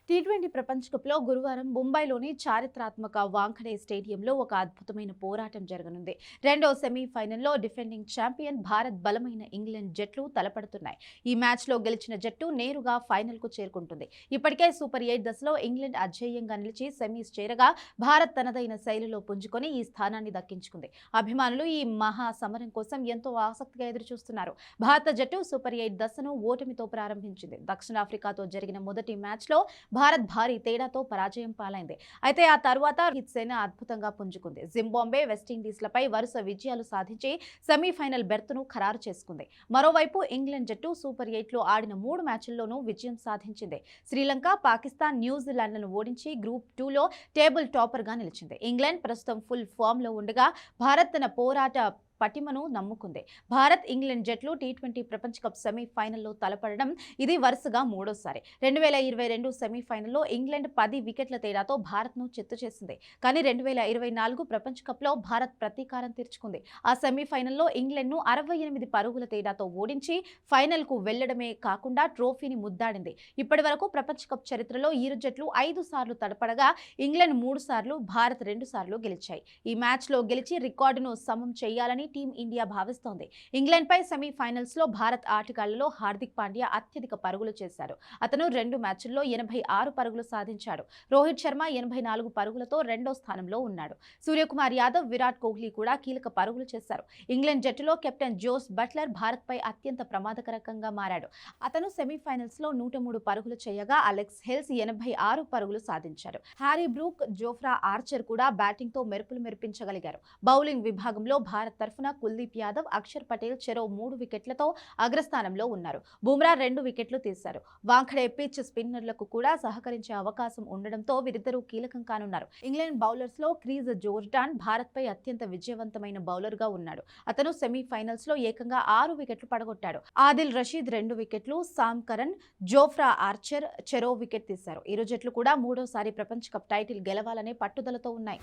T20 ప్రపంచ కప్లో గురువారం ముంబైలోని చారిత్రాత్మక వాంఖడే స్టేడియంలో ఒక అద్భుతమైన పోరాటం జరగనుంది. రెండో సెమీఫైనల్లో డిఫెండింగ్ ఛాంపియన్ భారత్ బలమైన ఇంగ్లాండ్ జట్లు తలపడుతున్నాయి. ఈ మ్యాచ్లో గెలిచిన జట్టు నేరుగా ఫైనల్కు చేరుకుంటుంది. ఇప్పటికే సూపర్ 8 దశలో ఇంగ్లాండ్ అజేయంగా నిలిచి సెమీస్ చేరగా భారత్ తనదైన శైలిలో పుంజుకొని ఈ స్థానాన్ని దక్కించుకుంది. అభిమానులు ఈ మహా సమరం కోసం ఎంతో ఆసక్తిగా ఎదురుచూస్తున్నారు. భారత జట్టు సూపర్ 8 దశను ఓటమితో ప్రారంభించింది. దక్షిణాఫ్రికాతో జరిగిన మొదటి మ్యాచ్లో భారత్ భారీ తేడాతో పరాజయం పాలైంది. అయితే ఆ తర్వాత రోహిత్ సేన అద్భుతంగా పుంజుకుంది. జింబాబ్వే, వెస్టిండీస్లపై వరుస విజయాలు సాధించి సెమీఫైనల్ బెర్త్ను ఖరారు చేసుకుంది. మరోవైపు ఇంగ్లాండ్ జట్టు సూపర్ 8లో ఆడిన 3 మ్యాచ్ల్లోనూ విజయం సాధించింది. శ్రీలంక, పాకిస్తాన్, న్యూజిలాండ్లను ఓడించి గ్రూప్ 2లో టేబుల్ టాపర్గా నిలిచింది. ఇంగ్లాండ్ ప్రస్తుతం ఫుల్ ఫామ్లో ఉండగా భారత్ తన పోరాట పటిమను నమ్ముకుంది. భారత్, ఇంగ్లాండ్ జట్లు టీ20 ప్రపంచ కప్ సెమీఫైనల్లో తలపడడం ఇది వరుసగా మూడోసారి. 2022 సెమీఫైనల్లో ఇంగ్లాండ్ 10 వికెట్ల తేడాతో భారత్ను చిత్తు చేసింది. కానీ 2024 ప్రపంచ కప్లో భారత్ ప్రతీకారం తీర్చుకుంది. ఆ సెమీఫైనల్లో ఇంగ్లాండ్ను 68 పరుగుల తేడాతో ఓడించి ఫైనల్కు వెళ్లడమే కాకుండా ట్రోఫీని ముద్దాడింది. ఇప్పటి వరకు ప్రపంచ కప్ చరిత్రలో ఇరు జట్లు 5 సార్లు తలపడగా ఇంగ్లాండ్ 3 సార్లు, భారత్ 2 సార్లు గెలిచాయి. ఈ మ్యాచ్లో గెలిచి రికార్డును సమం చేయాలని టీం ఇండియా భావిస్తోంది. ఇంగ్లాండ్పై సెమీఫైనల్స్లో భారత్ ఆటగాళ్లలో హార్దిక్ పాండ్యా అత్యధిక పరుగులు చేశాడు. అతను 2 మ్యాచ్ల్లో 86 పరుగులు సాధించాడు. రోహిత్ శర్మ 84 పరుగులతో రెండో స్థానంలో ఉన్నాడు. సూర్యకుమార్ యాదవ్, విరాట్ కోహ్లీ కూడా కీలక పరుగులు చేశారు. ఇంగ్లాండ్ జట్టులో కెప్టెన్ జోస్ బట్లర్ భారత్పై అత్యంత ప్రమాదకరంగా మారాడు. అతను సెమీఫైనల్స్లో 103 పరుగులు చేయగా అలెక్స్ హెల్స్ 86 పరుగులు సాధించాడు. హ్యారీ బ్రూక్, జోఫ్రా ఆర్చర్ కూడా బ్యాటింగ్తో మెరుపులు మెరిపించగలిగారు. బౌలింగ్ విభాగంలో భారత్ తరఫున కుల్దీప్ యాదవ్, అక్షర్ పటేల్ చెరో 3 వికెట్లతో అగ్రస్థానంలో ఉన్నారు. బుమ్రా 2 వికెట్లు తీశారు. వాంఖడే పిచ్ స్పిన్నర్లకు కూడా సహకరించే అవకాశం ఉండడంతో వీరిద్దరూ కీలకం కానున్నారు. ఇంగ్లాండ్ బౌలర్స్ లో క్రీజ్ జోర్డాన్ భారత్పై అత్యంత విజయవంతమైన బౌలర్గా ఉన్నాడు. అతను సెమీఫైనల్స్ లో ఏకంగా 6 వికెట్లు పడగొట్టాడు. ఆదిల్ రషీద్ 2 వికెట్లు, సామ్ కరన్, జోఫ్రా ఆర్చర్ చెరో వికెట్ తీశారు. ఇరు జట్లు కూడా మూడోసారి ప్రపంచ కప్ టైటిల్ గెలవాలనే పట్టుదలతో ఉన్నాయి.